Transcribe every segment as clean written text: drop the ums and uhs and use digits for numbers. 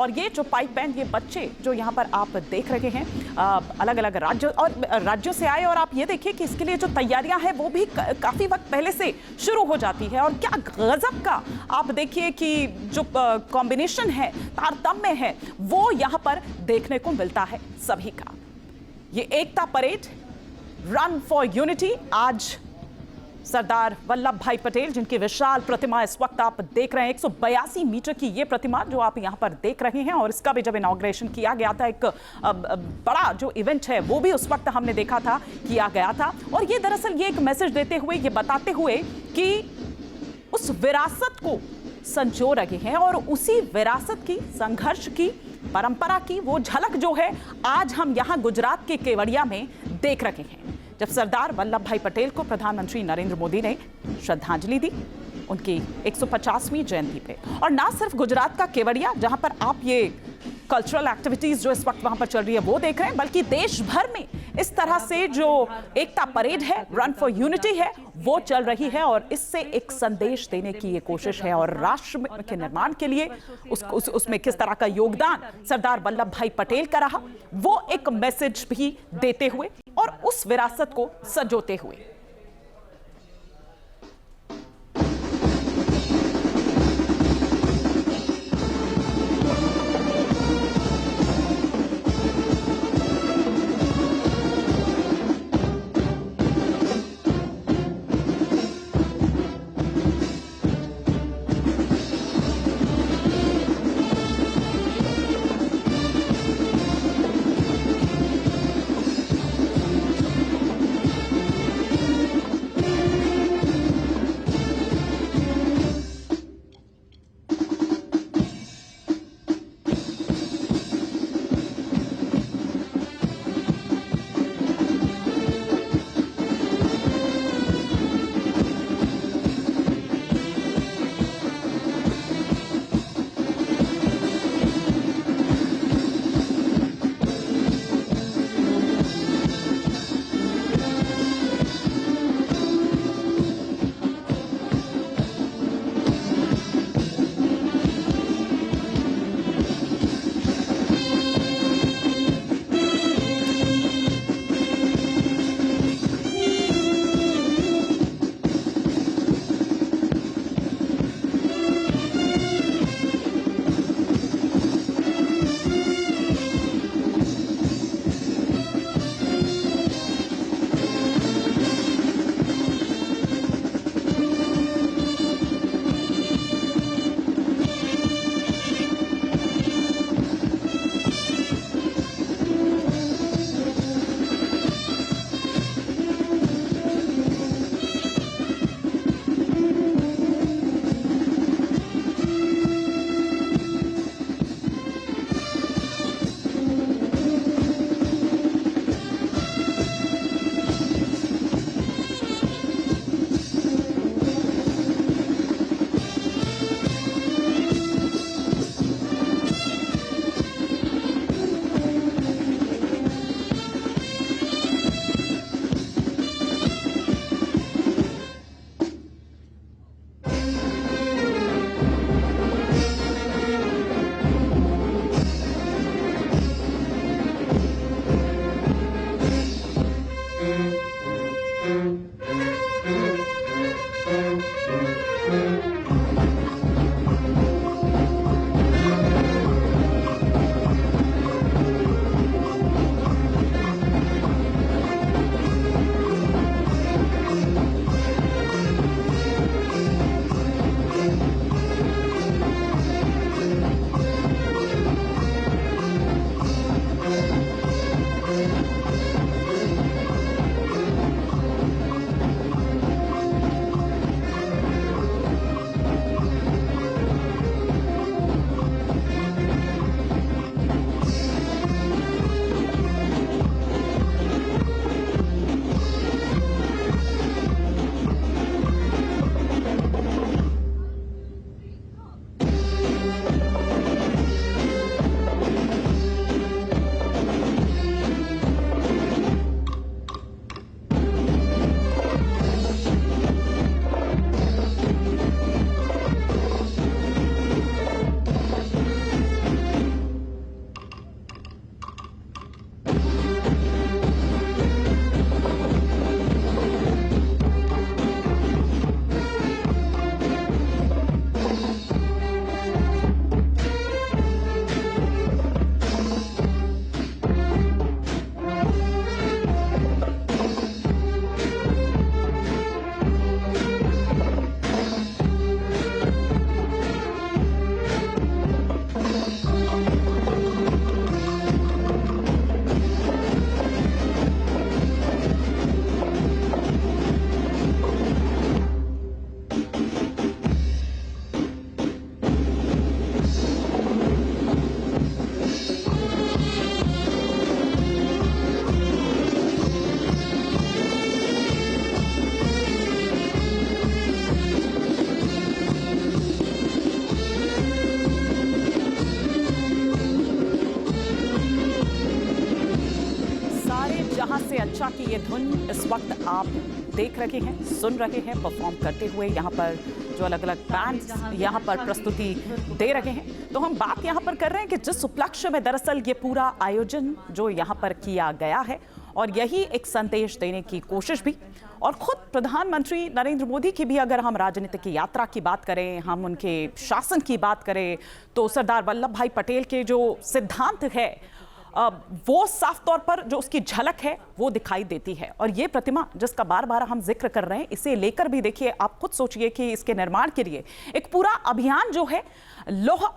और ये जो पाइप बैंड, ये बच्चे जो यहाँ पर आप देख रहे हैं अलग अलग राज्यों से आए, और आप ये देखिए कि इसके लिए जो तैयारियां हैं वो भी काफी वक्त पहले से शुरू हो जाती है। और क्या गजब का आप देखिए कि जो कॉम्बिनेशन है, तारतम्य है, वो यहाँ पर देखने को मिलता है सभी का। ये एकता परेड, रन फॉर यूनिटी, आज सरदार वल्लभ भाई पटेल जिनकी विशाल प्रतिमा इस वक्त आप देख रहे हैं, 182 मीटर की ये प्रतिमा जो आप यहाँ पर देख रहे हैं, और इसका भी जब इनॉग्रेशन किया गया था, एक बड़ा जो इवेंट है वो भी उस वक्त हमने देखा था, किया गया था। और ये दरअसल ये एक मैसेज देते हुए, ये बताते हुए कि उस विरासत को संजो रहे हैं, और उसी विरासत की, संघर्ष की, परंपरा की वो झलक जो है आज हम यहाँ गुजरात के केवड़िया में देख रहे हैं, जब सरदार वल्लभ भाई पटेल को प्रधानमंत्री नरेंद्र मोदी ने श्रद्धांजलि दी उनकी 150वीं जयंती पे। और ना सिर्फ गुजरात का केवड़िया जहां पर आप ये कल्चरल एक्टिविटीज जो इस वक्त वहां पर चल रही है वो देख रहे हैं, बल्कि देश भर में इस तरह से जो एकता परेड है, रन फॉर यूनिटी है, वो चल रही है, और इससे एक संदेश देने की ये कोशिश है, और राष्ट्र के निर्माण के लिए उसमें किस तरह का योगदान सरदार वल्लभ भाई पटेल का रहा, वो एक मैसेज भी देते हुए और उस विरासत को संजोते हुए। बादशाह की ये धुन इस वक्त आप देख रहे हैं, सुन रहे हैं परफॉर्म करते हुए। यहाँ पर जो अलग अलग बैंड्स यहाँ पर प्रस्तुति दे रहे हैं। तो हम बात यहाँ पर कर रहे हैं कि जिस उपलक्ष्य में दरअसल ये पूरा आयोजन जो यहाँ पर किया गया है, और यही एक संदेश देने की कोशिश भी। और खुद प्रधानमंत्री नरेंद्र मोदी की भी अगर हम राजनीतिक की यात्रा की बात करें, हम उनके शासन की बात करें, तो सरदार वल्लभ भाई पटेल के जो सिद्धांत है वो साफ तौर पर जो उसकी झलक है वो दिखाई देती है। और ये प्रतिमा जिसका बार बार हम जिक्र कर रहे हैं, इसे लेकर भी देखिए, आप खुद सोचिए कि इसके निर्माण के लिए एक पूरा अभियान जो है, लोहा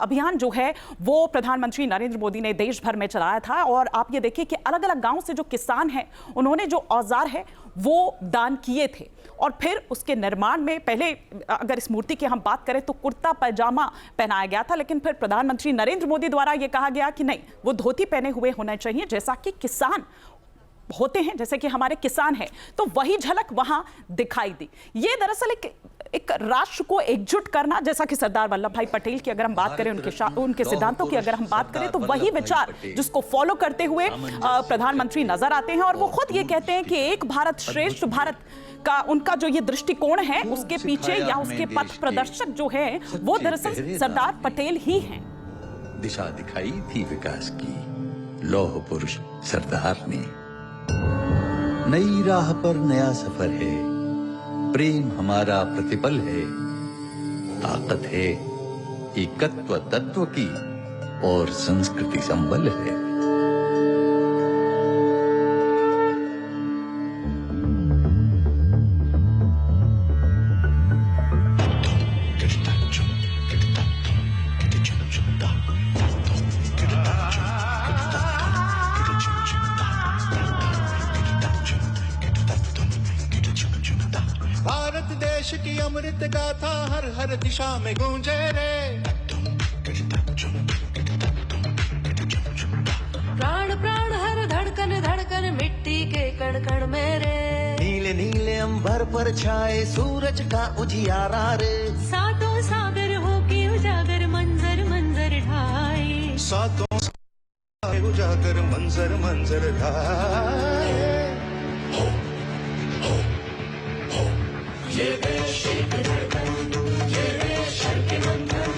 अभियान जो है वो प्रधानमंत्री नरेंद्र मोदी ने देश भर में चलाया था। और आप ये देखिए कि अलग अलग गांव से जो किसान हैं, उन्होंने जो औजार है वो दान किए थे। और फिर उसके निर्माण में पहले अगर इस मूर्ति की हम बात करें तो कुर्ता पैजामा पहनाया गया था, लेकिन फिर प्रधानमंत्री नरेंद्र मोदी द्वारा यह कहा गया कि नहीं, वो धोती पहने हुए होना चाहिए जैसा कि किसान होते हैं, जैसे कि हमारे किसान हैं। तो वही झलक वहां दिखाई दी। ये दरअसल एक राष्ट्र को एकजुट करना, जैसा कि सरदार वल्लभ भाई पटेल की अगर हम बात करें, उनके सिद्धांतों की अगर हम बात करें, तो वही विचार जिसको फॉलो करते हुए प्रधानमंत्री नजर आते हैं। और वो खुद ये कहते हैं कि एक भारत श्रेष्ठ भारत का उनका जो ये दृष्टिकोण है, उसके पीछे या उसके पथ प्रदर्शक जो है वो दरअसल सरदार पटेल ही हैं। दिशा दिखाई थी विकास की लौह पुरुष सरदार ने। नई राह पर नया सफर है, प्रेम हमारा प्रतिपल है, ताकत है एकत्व तत्व की और संस्कृति संबल है। भारत देश की अमृत गाथा हर हर दिशा में गूंजे रे। प्राण प्राण हर धड़कन धड़कन मिट्टी के कण कण में रे। नीले नीले अंबर पर छाए सूरज का उजियारा रे। सातों सागर हो के उजागर मंजर मंजर ढाए। सातों सागर उजागर मंजर मंजर ढाए। ये देश एक धड़कन, ये देश हर के बंधन,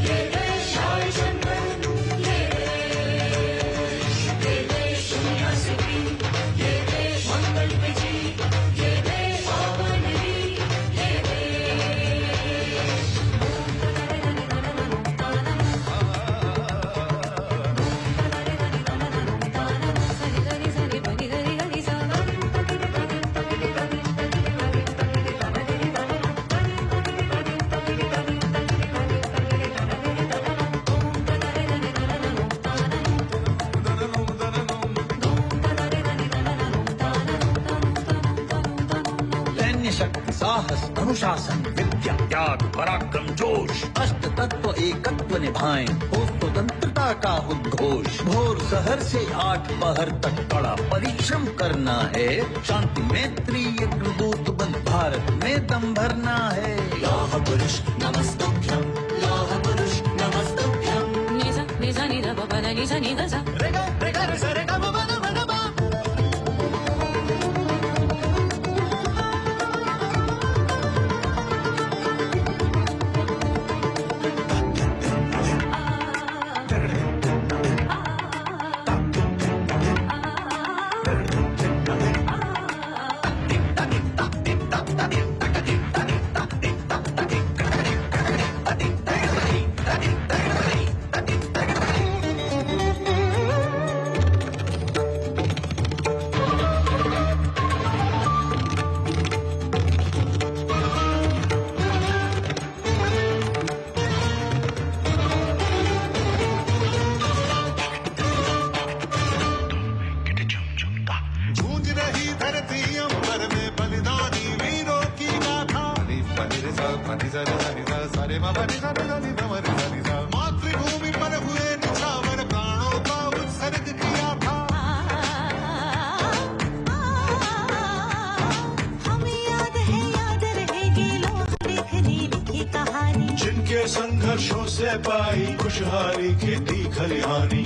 ये देश आए चंदन, ये देश दुनिया से भी, ये देश मंगल पे जी, ये देश आवन भी, ये शक्ति साहस अनुशासन विद्या त्याग पराक्रम जोश अष्ट तत्व एकत्व निभाएं हो स्वतंत्रता का उद्घोष। भोर सहर से 8 पहर तक कड़ा परिश्रम करना है, शांति मैत्री एक दूत बन भारत में दम भरना है। लौह पुरुष नमस्तुभ्यं, लौह पुरुष नमस्तुभ्यं। निजा निजा निजा बाबा निजा निजा रेगा रेगा रेगा रेगा बाबा बाबा बाबा। मातृभूमि पर हुए निछावर प्राणों का उत्सर्ग किया था। हमें याद है, याद रहेगी लोग देखनी लिखी कहानी। जिनके संघर्षों से पाई खुशहाली खेती खलिहानी।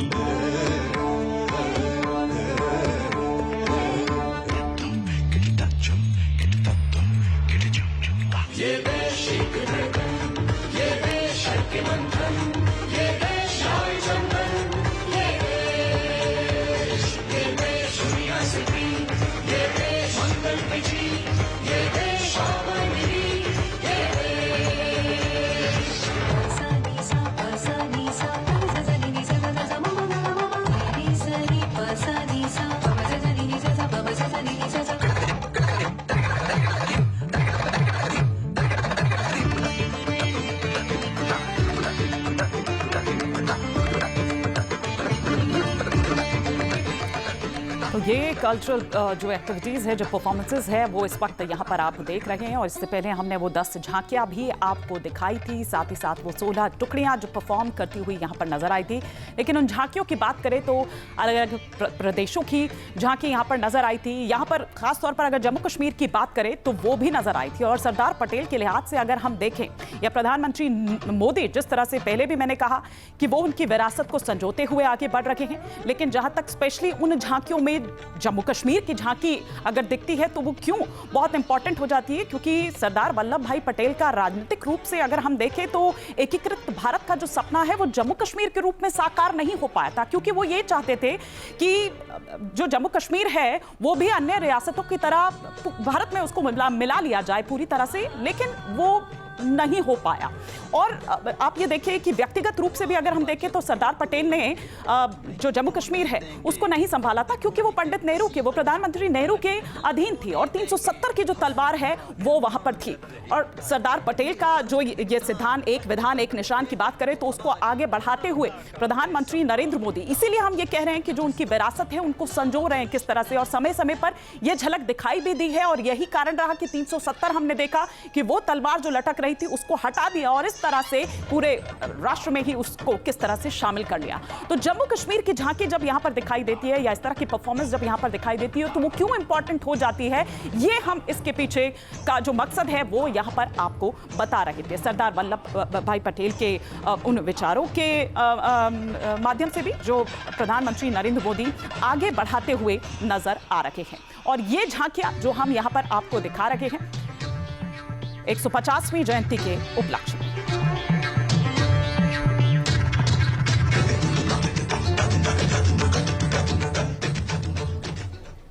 तो ये कल्चरल जो एक्टिविटीज़ है, जो परफॉर्मेंसेस है, वो इस वक्त यहाँ पर आप देख रहे हैं। और इससे पहले हमने वो 10 झांकियाँ भी आपको दिखाई थी, साथ ही साथ वो 16 टुकड़ियाँ जो परफॉर्म करती हुई यहाँ पर नजर आई थी। लेकिन उन झांकियों की बात करें तो अलग अलग प्रदेशों की झांकी यहाँ पर नजर आई थी। यहाँ पर खासतौर पर अगर जम्मू कश्मीर की बात करें तो वो भी नजर आई थी। और सरदार पटेल के लिहाज से अगर हम देखें, या प्रधानमंत्री मोदी जिस तरह से, पहले भी मैंने कहा कि वो उनकी विरासत को संजोते हुए आगे बढ़ रहे हैं, लेकिन जहां तक स्पेशली उन झांकियों में जम्मू कश्मीर की झांकी अगर दिखती है तो वो क्यों बहुत इंपॉर्टेंट हो जाती है, क्योंकि सरदार वल्लभ भाई पटेल का राजनीतिक रूप से अगर हम देखें तो एकीकृत भारत का जो सपना है वो जम्मू कश्मीर के रूप में साकार नहीं हो पाया था, क्योंकि वो ये चाहते थे कि जो जम्मू कश्मीर है वो भी अन्य रियासतों की तरह भारत में उसको मिला लिया जाए पूरी तरह से, लेकिन वो नहीं हो पाया। और आप ये देखिए कि व्यक्तिगत रूप से भी अगर हम देखें तो सरदार पटेल ने जो जम्मू कश्मीर है उसको नहीं संभाला था, क्योंकि वो पंडित नेहरू के, वो प्रधानमंत्री नेहरू के अधीन थी और 370 की जो तलवार है वो वहां पर थी। और सरदार पटेल का जो ये सिद्धांत, एक विधान एक निशान की बात करें तो उसको आगे बढ़ाते हुए प्रधानमंत्री नरेंद्र मोदी, इसीलिए हम ये कह रहे हैं कि जो उनकी विरासत है उनको संजो रहे हैं किस तरह से, और समय समय पर यह झलक दिखाई भी दी है। और यही कारण रहा कि 370 हमने देखा कि वो तलवार जो लटक थी उसको हटा दिया और इस तरह से पूरे राष्ट्र में ही उसको किस तरह से शामिल कर लिया। तो जम्मू कश्मीर की झांकी जब यहां पर दिखाई देती है, या इस तरह की परफॉर्मेंस जब यहां पर दिखाई देती है, तो वो क्यों इंपॉर्टेंट हो जाती है, ये हम इसके पीछे का जो मकसद है वो यहां पर आपको बता रहे थे। सरदार वल्लभ भाई पटेल के उन विचारों के माध्यम से भी जो प्रधानमंत्री नरेंद्र मोदी आगे बढ़ाते हुए नजर आ रहे हैं। और ये झांकियां जो हम यहां पर आपको दिखा रहे हैं 150वीं जयंती के उपलक्ष्य में।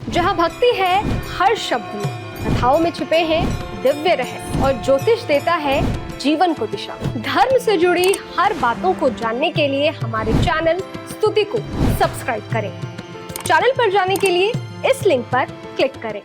जहां भक्ति है हर शब्द में, कथाओं में छुपे हैं दिव्य रहस्य और ज्योतिष देता है जीवन को दिशा। धर्म से जुड़ी हर बातों को जानने के लिए हमारे चैनल स्तुति को सब्सक्राइब करें। चैनल पर जाने के लिए इस लिंक पर क्लिक करें।